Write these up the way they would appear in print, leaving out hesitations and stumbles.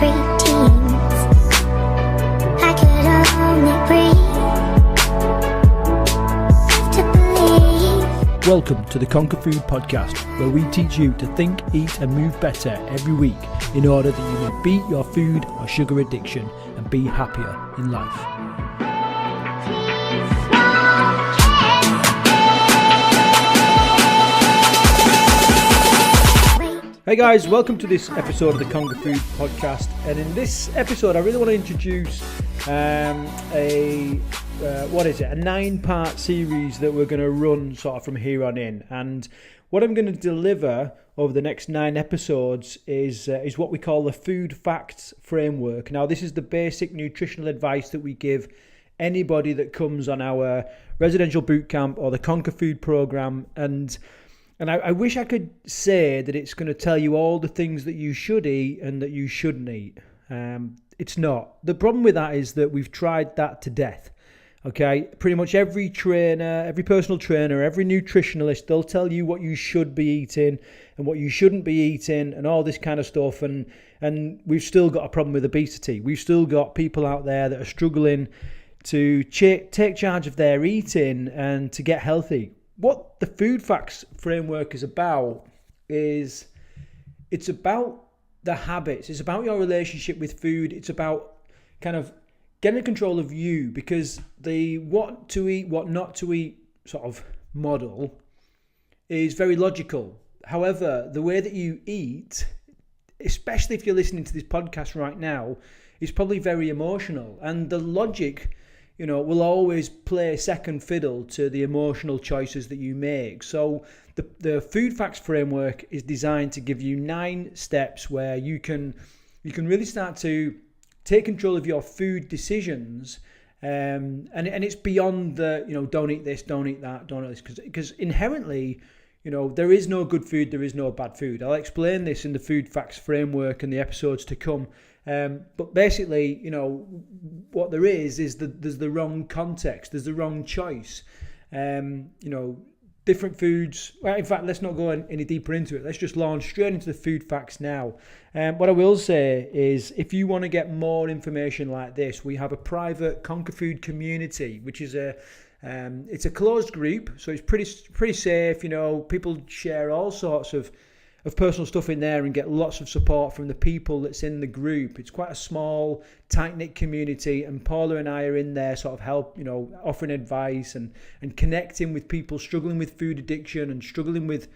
preteens. I could only breathe to believe. Welcome to the Conquer Food Podcast, where we teach you to think, eat and move better every week in order that you may beat your food or sugar addiction and be happier in life. Hey guys, welcome to this episode of the Conquer Food Podcast, and in this episode I really want to introduce a 9-part series that we're going to run sort of from here on in. And what I'm going to deliver over the next 9 episodes is what we call the FoodFacts Framework. Now, this is the basic nutritional advice that we give anybody that comes on our residential bootcamp or the Conquer Food program. And I wish I could say that it's going to tell you all the things that you should eat and that you shouldn't eat. It's not. The problem with that is that we've tried that to death. Okay, pretty much every trainer, every personal trainer, every nutritionalist, they'll tell you what you should be eating and what you shouldn't be eating and all this kind of stuff. And we've still got a problem with obesity. We've still got people out there that are struggling to take charge of their eating and to get healthy. What the FoodFacts Framework is about is it's about the habits. It's about your relationship with food. It's about kind of getting control of you, because the what to eat, what not to eat sort of model is very logical. However, the way that you eat, especially if you're listening to this podcast right now, is probably very emotional. And the logic, will always play second fiddle to the emotional choices that you make. So the FoodFacts Framework is designed to give you 9 steps where you can really start to take control of your food decisions, and it's beyond the don't eat this, don't eat that, don't eat this, because inherently there is no good food, there is no bad food. I'll explain this in the FoodFacts Framework and the episodes to come. But basically, what there is that there's the wrong context, there's the wrong choice. Different foods. Well, in fact, let's not go any deeper into it. Let's just launch straight into the food facts now. What I will say is, if you want to get more information like this, we have a private Conquer Food community, which is it's a closed group, so it's pretty safe. People share all sorts of personal stuff in there and get lots of support from the people that's in the group. It's quite a small, tight-knit community, and Paula and I are in there sort of help, offering advice and connecting with people struggling with food addiction and struggling with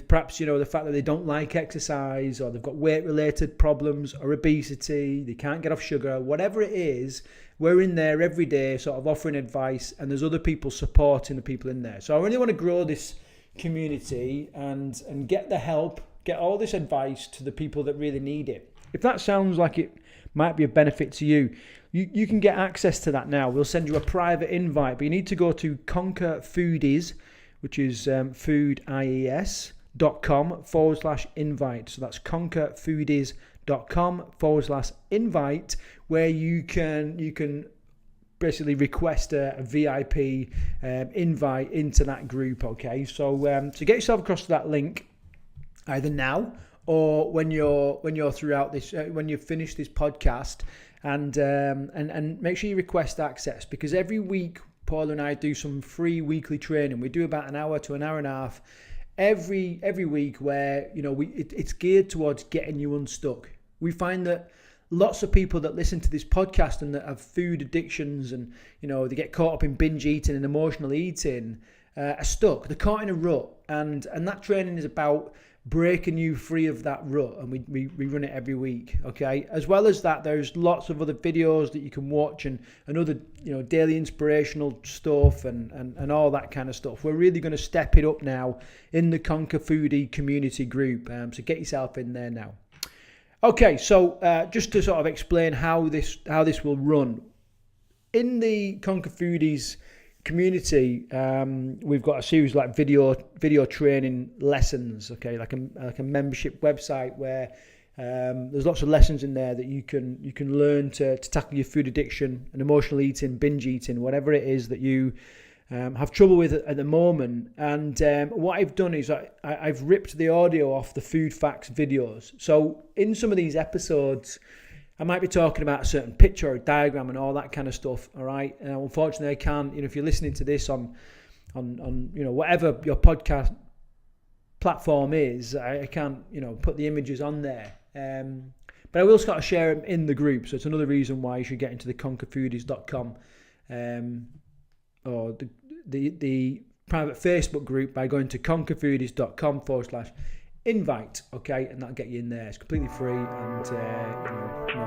perhaps, the fact that they don't like exercise, or they've got weight-related problems or obesity, they can't get off sugar, whatever it is. We're in there every day sort of offering advice, and there's other people supporting the people in there. So I really want to grow this community and get the help, get all this advice to the people that really need it. If that sounds like it might be a benefit to you, you can get access to that now. We'll send you a private invite, but you need to go to Conquer Foodies, which is foodies.com/invite. So that's conquerfoodies.com/invite, where you can basically request a VIP invite into that group. Okay, so get yourself across to that link either now or when you're throughout this, when you finish this podcast, and make sure you request access, because every week Paul and I do some free weekly training. We do about an hour to an hour and a half every week, where it's geared towards getting you unstuck. We find that lots of people that listen to this podcast and that have food addictions and, they get caught up in binge eating and emotional eating, are stuck. They're caught in a rut. And that training is about breaking you free of that rut. And we run it every week. Okay. As well as that, there's lots of other videos that you can watch and other, daily inspirational stuff and all that kind of stuff. We're really going to step it up now in the Conquer Foodie community group. So get yourself in there now. Okay, so just to sort of explain how this will run. In the Conquer Foodies community, we've got a series like video training lessons, okay, like a membership website where there's lots of lessons in there that you can learn to tackle your food addiction and emotional eating, binge eating, whatever it is that you have trouble with at the moment. And what I've done is I've ripped the audio off the FoodFacts videos. So in some of these episodes, I might be talking about a certain picture or a diagram and all that kind of stuff, all right? And unfortunately, I can't, if you're listening to this on whatever your podcast platform is, I can't, put the images on there. But I will start to share them in the group. So it's another reason why you should get into the conquerfoodies.com or the private Facebook group by going to conquerfoodies.com/invite, okay, and that'll get you in there. It's completely free and all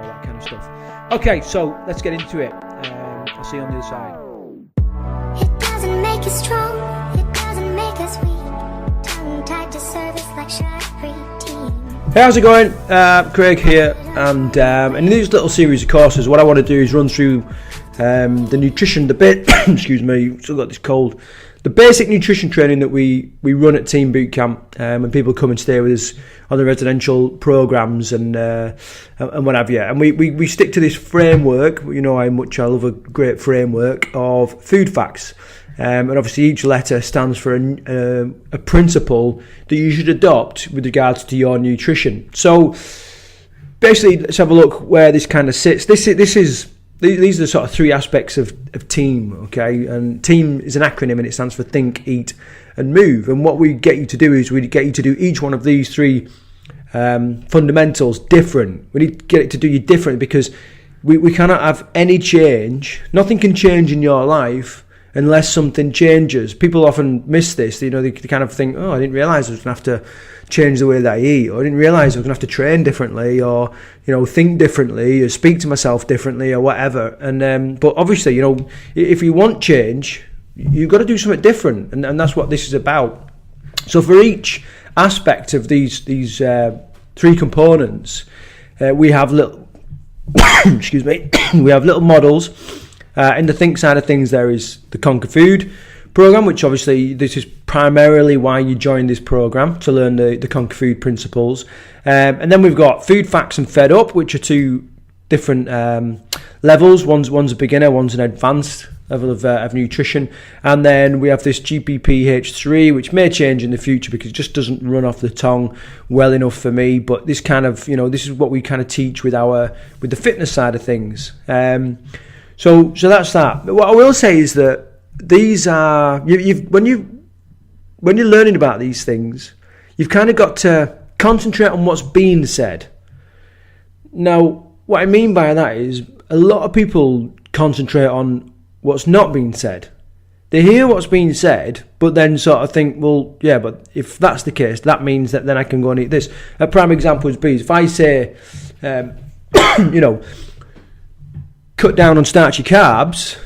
that kind of stuff. Okay, so let's get into it. I'll see you on the other side. It doesn't make us strong, it doesn't make us weak. Tongue tied to service like Shire-Free-Team. Hey, how's it going? Craig here, and in this little series of courses, what I want to do is run through the nutrition, excuse me, still got this cold. The basic nutrition training that we run at Team Bootcamp, when people come and stay with us on the residential programs and what have you. And we stick to this framework. You know how much I love a great framework of FoodFacts. And obviously each letter stands for a principle that you should adopt with regards to your nutrition. So basically, let's have a look where this kind of sits. These are the sort of three aspects of team, okay? And team is an acronym and it stands for think, eat and move. And what we get you to do is we get you to do each one of these three fundamentals different. We need to get it to do you different because we cannot have any change. Nothing can change in your life unless something changes. People often miss this. They kind of think, I didn't realise I was going to have to change the way that I eat, or I didn't realise I was going to have to train differently, or think differently, or speak to myself differently, or whatever. And but obviously, if you want change, you've got to do something different, and that's what this is about. So for each aspect of these three components, we have little excuse me, we have little models. In the think side of things, there is the Conquer Food program, which obviously this is primarily why you join this program, to learn the Conquer Food principles. And then we've got Food Facts and Fed Up, which are two different levels. One's a beginner, one's an advanced level of nutrition. And then we have this GPPH3, which may change in the future because it just doesn't run off the tongue well enough for me. But this kind of, this is what we kind of teach with the fitness side of things. So that's that. What I will say is that these are when you're learning about these things, you've kind of got to concentrate on what's being said. Now, what I mean by that is a lot of people concentrate on what's not being said. They hear what's being said, but then sort of think, well, yeah, but if that's the case, that means that then I can go and eat this. A prime example would be if I say, cut down on starchy carbs,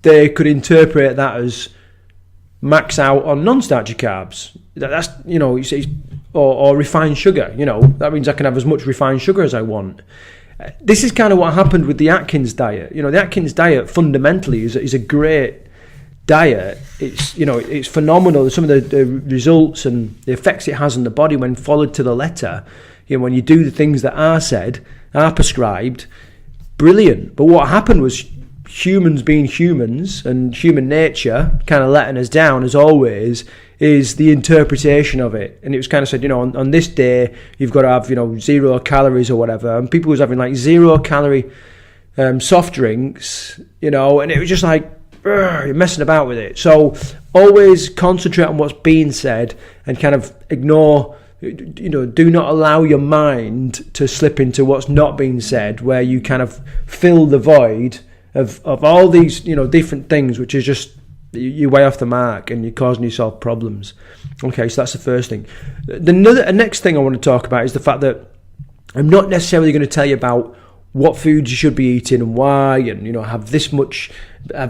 they could interpret that as max out on non-starchy carbs. That's or refined sugar. That means I can have as much refined sugar as I want. This is kind of what happened with the Atkins diet. The Atkins diet fundamentally is a great diet. It's phenomenal. Some of the results and the effects it has on the body when followed to the letter. When you do the things that are said, are prescribed. Brilliant. But what happened was humans being humans and human nature kind of letting us down, as always, is the interpretation of it. And it was kind of said, on this day, you've got to have, 0 calories or whatever. And people was having like 0 calorie soft drinks, and it was just like, you're messing about with it. So always concentrate on what's being said and kind of ignore, do not allow your mind to slip into what's not being said, where you kind of fill the void of all these, different things, which is just, you're way off the mark and you're causing yourself problems. Okay, so that's the first thing. The next thing I want to talk about is the fact that I'm not necessarily going to tell you about what foods you should be eating and why, and have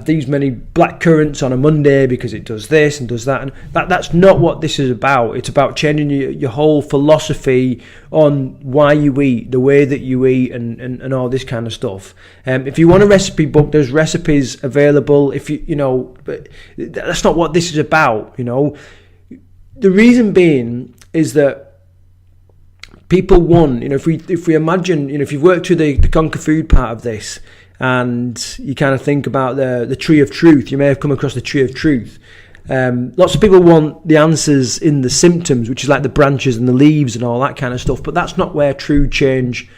these many black currants on a Monday because it does this and does that, and that's not what this is about. It's about changing your whole philosophy on why you eat, the way that you eat, and all this kind of stuff. If you want a recipe book, there's recipes available. But that's not what this is about. The reason being is that people want, if we imagine, if you've worked through the Conquer Food part of this, and you kind of think about the tree of truth, you may have come across the tree of truth. Lots of people want the answers in the symptoms, which is like the branches and the leaves and all that kind of stuff, but that's not where true change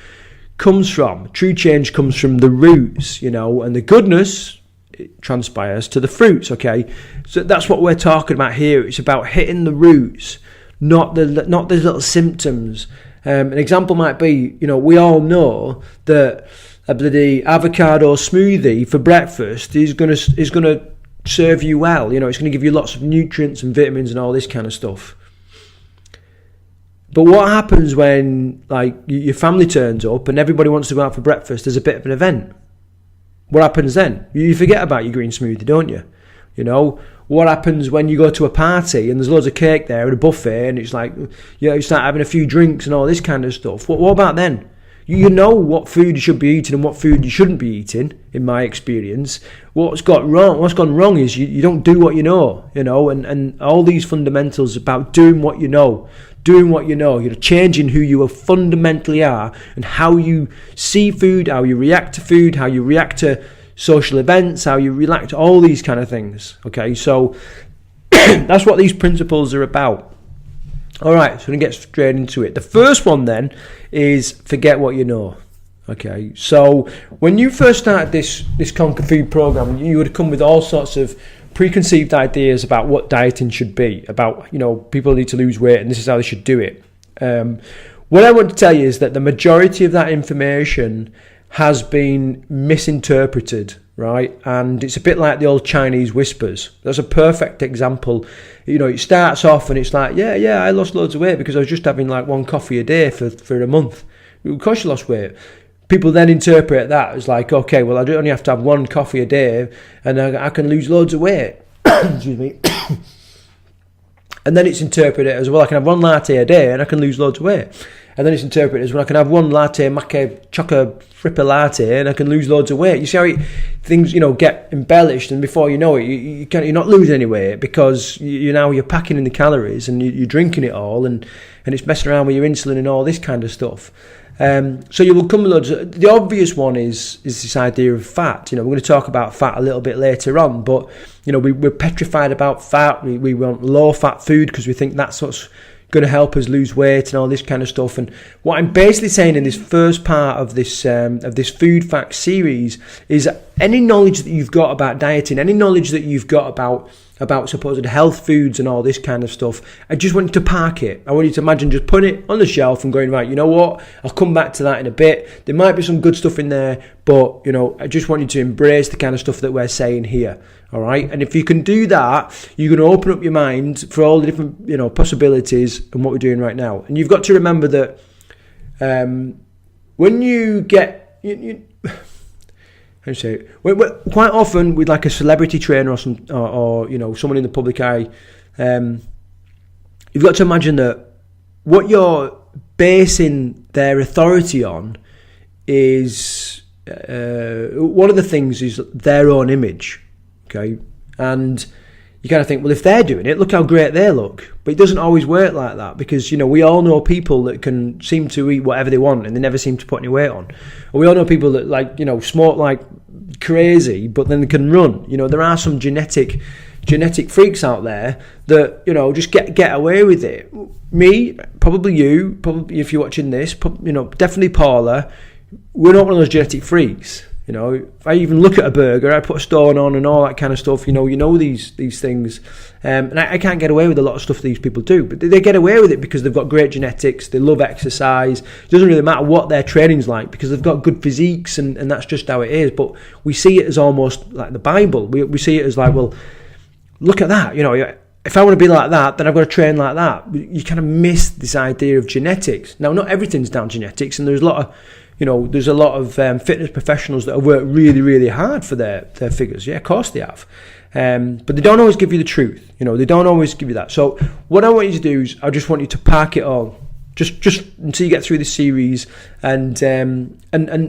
comes from. True change comes from the roots, and the goodness, it transpires to the fruits, okay? So that's what we're talking about here. It's about hitting the roots, not the little symptoms. An example might be, we all know that a bloody avocado smoothie for breakfast is gonna serve you well. It's going to give you lots of nutrients and vitamins and all this kind of stuff. But what happens when your family turns up and everybody wants to go out for breakfast as a bit of an event? What happens then? You forget about your green smoothie, don't you? What happens when you go to a party and there's loads of cake there at a buffet and it's like, you start having a few drinks and all this kind of stuff. What about then? You know what food you should be eating and what food you shouldn't be eating, in my experience. What's gone wrong is you don't do what you know, and all these fundamentals about doing what you know, changing who you fundamentally are and how you see food, how you react to food, how you react to social events, how you react to all these kind of things, okay? So that's what these principles are about. All right, so we're going to get straight into it. The first one then is forget what you know. Okay, so when you first started this Conquer Food program, you would have come with all sorts of preconceived ideas about what dieting should be, about, people need to lose weight and this is how they should do it. What I want to tell you is that the majority of that information has been misinterpreted, right? And it's a bit like the old Chinese whispers. That's a perfect example. It starts off and it's like, yeah, I lost loads of weight because I was just having like one coffee a day for a month. Of course you lost weight. People then interpret that as like, okay, well, I don't only have to have one coffee a day and I can lose loads of weight. Excuse me. And then it's interpreted as, well, I can have one latte a day and I can lose loads of weight. And then it's interpreted as, well, I can have one latte, maca, chocolate, fripper latte, and I can lose loads of weight. You see how things, get embellished, and before you know it, you're not losing any weight because you're packing in the calories and you're drinking it all, and it's messing around with your insulin and all this kind of stuff. So you will come with loads. The obvious one is this idea of fat. We're going to talk about fat a little bit later on, but we're petrified about fat. We want low fat food because we think that's what's going to help us lose weight and all this kind of stuff. And what I'm basically saying in this first part of this Food Facts series is any knowledge that you've got about dieting, any knowledge that you've got about supposed health foods and all this kind of stuff, I just want you to park it. I want you to imagine just putting it on the shelf and going, right, you know what, I'll come back to that in a bit. There might be some good stuff in there, but I just want you to embrace the kind of stuff that we're saying here. All right, and if you can do that, you're going to open up your mind for all the different and what we're doing right now. And you've got to remember that when you get how do you say it? Quite often with like a celebrity trainer or someone in the public eye, you've got to imagine that what you're basing their authority on is one of the things is their own image. Okay, and you kind of think, well, if they're doing it, look how great they look. But it doesn't always work like that because, we all know people that can seem to eat whatever they want and they never seem to put any weight on. And we all know people that smoke like crazy, but then they can run. There are some genetic freaks out there that, just get away with it. Me, probably you, probably if you're watching this, definitely Paula, we're not one of those genetic freaks. If I even look at a burger, I put a stone on and all that kind of stuff. These things, and I can't get away with a lot of stuff these people do. But they get away with it because they've got great genetics. They love exercise. It doesn't really matter what their training's like because they've got good physiques, and that's just how it is. But we see it as almost like the Bible. We see it as like, well, look at that. If I want to be like that, then I've got to train like that. You kind of miss this idea of genetics. Now, not everything's down genetics, and there's a lot of fitness professionals that have worked really, really hard for their figures. Yeah, of course they have. But they don't always give you the truth. They don't always give you that. So what I want you to do is I just want you to park it all. Just until you get through this series. And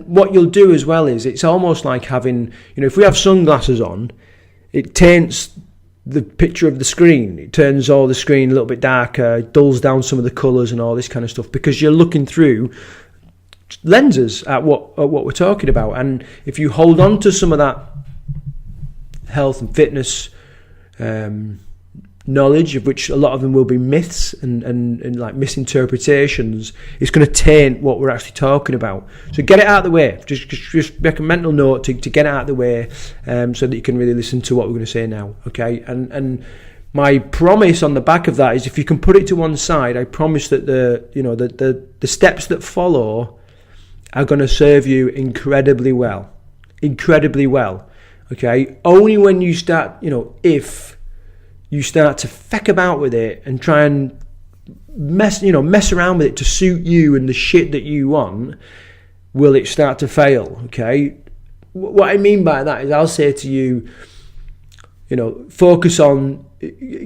what you'll do as well is it's almost like having, if we have sunglasses on, it taints the picture of the screen. It turns all the screen a little bit darker, dulls down some of the colours and all this kind of stuff because you're looking through lenses at what we're talking about. And if you hold on to some of that health and fitness knowledge, of which a lot of them will be myths and like misinterpretations, it's going to taint what we're actually talking about. So get it out of the way. Just make a mental note to get it out of the way, so that you can really listen to what we're going to say now. Okay, and my promise on the back of that is, if you can put it to one side, I promise that the steps that follow are going to serve you incredibly well. Okay, only when you start, if you start to feck about with it and try and mess around with it to suit you and the shit that you want, will it start to fail. Okay, what I mean by that is, I'll say to you, focus on,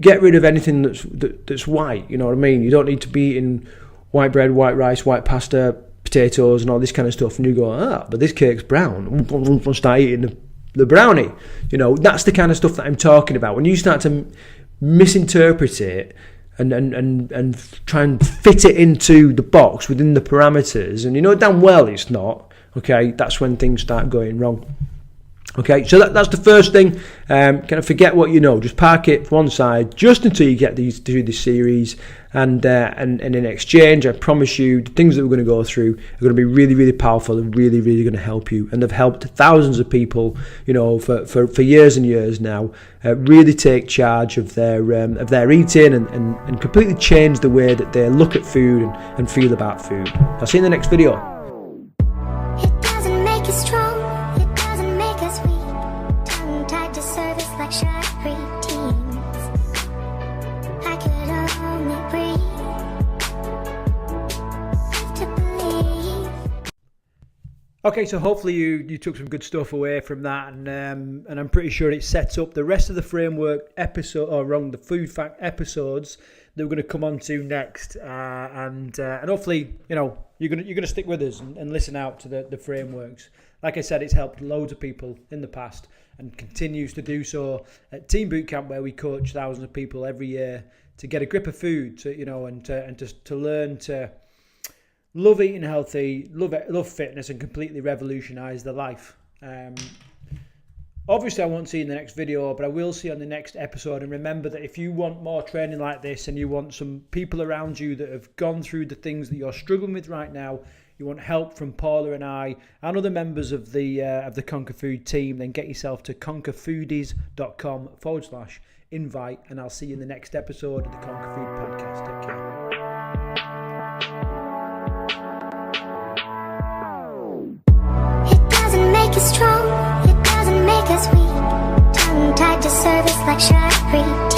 get rid of anything that's white. You know what I mean? You don't need to be eating white bread, white rice, white pasta, potatoes, and all this kind of stuff. And you go, but this cake's brown. Start eating the brownie. That's the kind of stuff that I'm talking about. When you start to misinterpret it and try and fit it into the box within the parameters, and damn well it's not, okay, that's when things start going wrong. Okay, so that's the first thing. Kind of forget what you know. Just park it to one side just until you get through this series. And in exchange, I promise you, the things that we're going to go through are going to be really, really powerful and really, really going to help you. And they've helped thousands of people, for years and years now, really take charge of their eating and completely change the way that they look at food and feel about food. I'll see you in the next video. It doesn't make us strong. Like shy preteens, I could only breathe to believe. Okay, so hopefully you took some good stuff away from that, and I'm pretty sure it sets up the rest of the framework the food fact episodes that we're going to come on to next, and hopefully you're going to stick with us and listen out to the frameworks. Like I said, it's helped loads of people in the past and continues to do so at Team Bootcamp, where we coach thousands of people every year to get a grip of food, to learn to love eating healthy, love fitness, and completely revolutionise their life. Obviously, I won't see you in the next video, but I will see you on the next episode. And remember that if you want more training like this, and you want some people around you that have gone through the things that you're struggling with right now, you want help from Paula and I and other members of the Conquer Food team, then get yourself to conquerfoodies.com/invite, and I'll see you in the next episode of the Conquer Food podcast. Take care. It doesn't make us strong, it doesn't make us weak. Tongue tied to service like shy preteens.